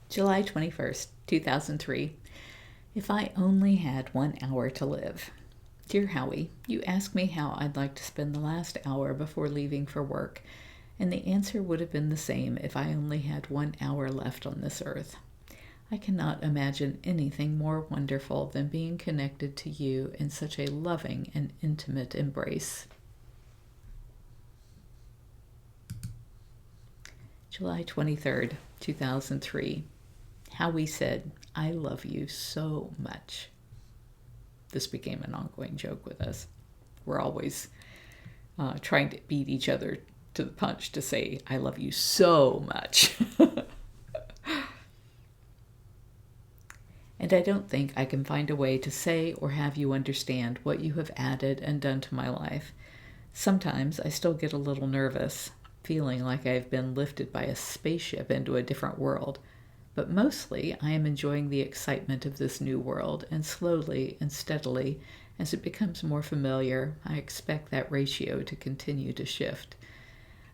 July 21st, 2003. If I only had 1 hour to live. Dear Howie, you asked me how I'd like to spend the last hour before leaving for work, and the answer would have been the same if I only had 1 hour left on this earth. I cannot imagine anything more wonderful than being connected to you in such a loving and intimate embrace. July 23rd, 2003. Howie said, I love you so much. This became an ongoing joke with us. We're always trying to beat each other to the punch to say, I love you so much. And I don't think I can find a way to say or have you understand what you have added and done to my life. Sometimes I still get a little nervous, feeling like I've been lifted by a spaceship into a different world. But mostly I am enjoying the excitement of this new world, and slowly and steadily, as it becomes more familiar, I expect that ratio to continue to shift.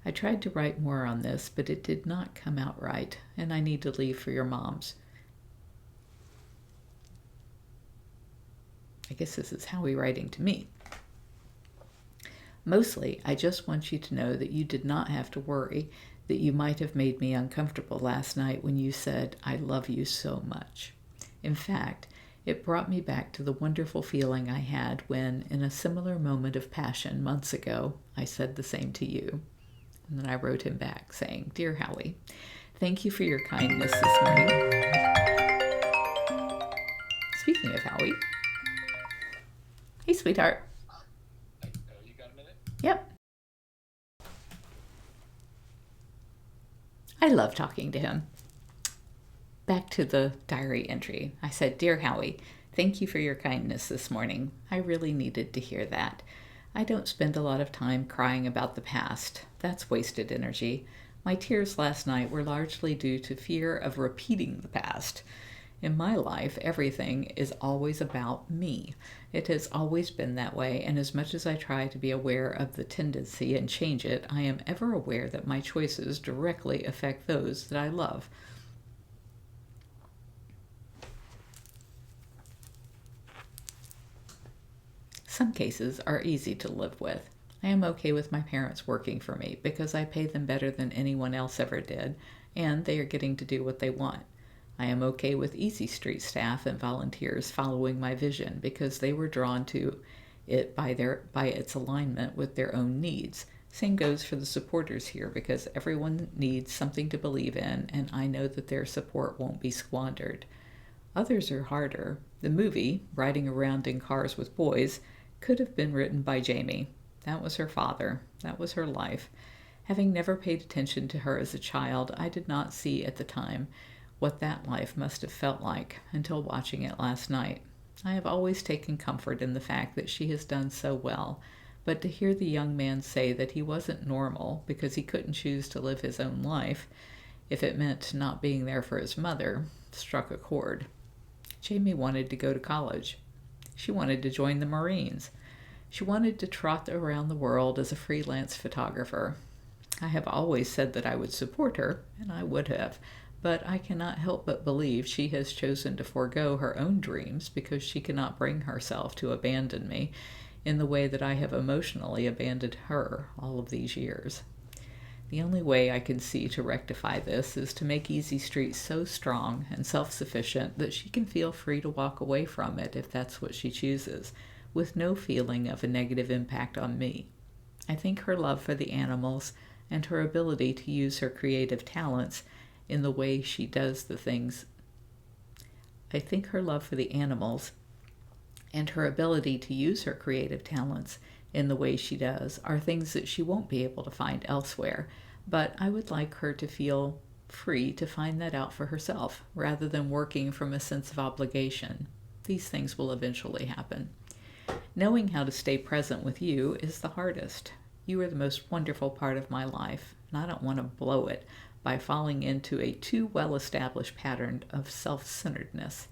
I tried to write more on this, but it did not come out right, and I need to leave for your mom's. I guess this is Howie writing to me. Mostly, I just want you to know that you did not have to worry that you might have made me uncomfortable last night when you said, I love you so much. In fact, it brought me back to the wonderful feeling I had when, in a similar moment of passion months ago, I said the same to you. And then I wrote him back saying, Dear Howie, thank you for your kindness this morning. Speaking of Howie, hey, sweetheart. You got a minute? Yep. I love talking to him. Back to the diary entry. I said, Dear Howie, thank you for your kindness this morning. I really needed to hear that. I don't spend a lot of time crying about the past. That's wasted energy. My tears last night were largely due to fear of repeating the past. In my life, everything is always about me. It has always been that way, and as much as I try to be aware of the tendency and change it, I am ever aware that my choices directly affect those that I love. Some cases are easy to live with. I am okay with my parents working for me because I pay them better than anyone else ever did, and they are getting to do what they want. I am okay with Easy Street staff and volunteers following my vision because they were drawn to it by its alignment with their own needs. Same goes for the supporters here because everyone needs something to believe in, and I know that their support won't be squandered. Others are harder. The movie, Riding Around in Cars with Boys, could have been written by Jamie. That was her father. That was her life. Having never paid attention to her as a child, I did not see at the time what that life must have felt like until watching it last night. I have always taken comfort in the fact that she has done so well, but to hear the young man say that he wasn't normal because he couldn't choose to live his own life, if it meant not being there for his mother, struck a chord. Jamie wanted to go to college. She wanted to join the Marines. She wanted to trot around the world as a freelance photographer. I have always said that I would support her, and I would have, but I cannot help but believe she has chosen to forego her own dreams because she cannot bring herself to abandon me in the way that I have emotionally abandoned her all of these years. The only way I can see to rectify this is to make Easy Street so strong and self-sufficient that she can feel free to walk away from it if that's what she chooses, with no feeling of a negative impact on me. I think her love for the animals and her ability to use her creative talents in the way she does the things. I think her love for the animals and her ability to use her creative talents in the way she does are things that she won't be able to find elsewhere, but I would like her to feel free to find that out for herself rather than working from a sense of obligation. These things will eventually happen. Knowing how to stay present with you is the hardest. You are the most wonderful part of my life, and I don't want to blow it by falling into a too well-established pattern of self-centeredness.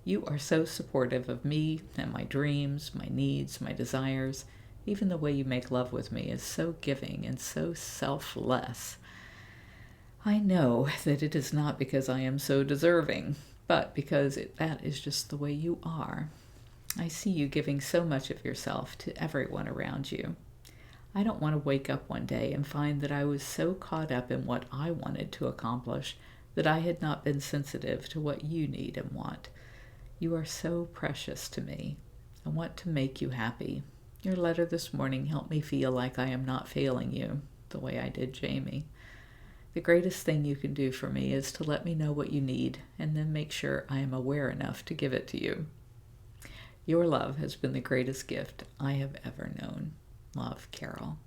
You are so supportive of me and my dreams, my needs, my desires. Even the way you make love with me is so giving and so selfless. I know that it is not because I am so deserving, but because that is just the way you are. I see you giving so much of yourself to everyone around you. I don't want to wake up one day and find that I was so caught up in what I wanted to accomplish that I had not been sensitive to what you need and want. You are so precious to me. I want to make you happy. Your letter this morning helped me feel like I am not failing you, the way I did Jamie. The greatest thing you can do for me is to let me know what you need and then make sure I am aware enough to give it to you. Your love has been the greatest gift I have ever known. Love, Carole.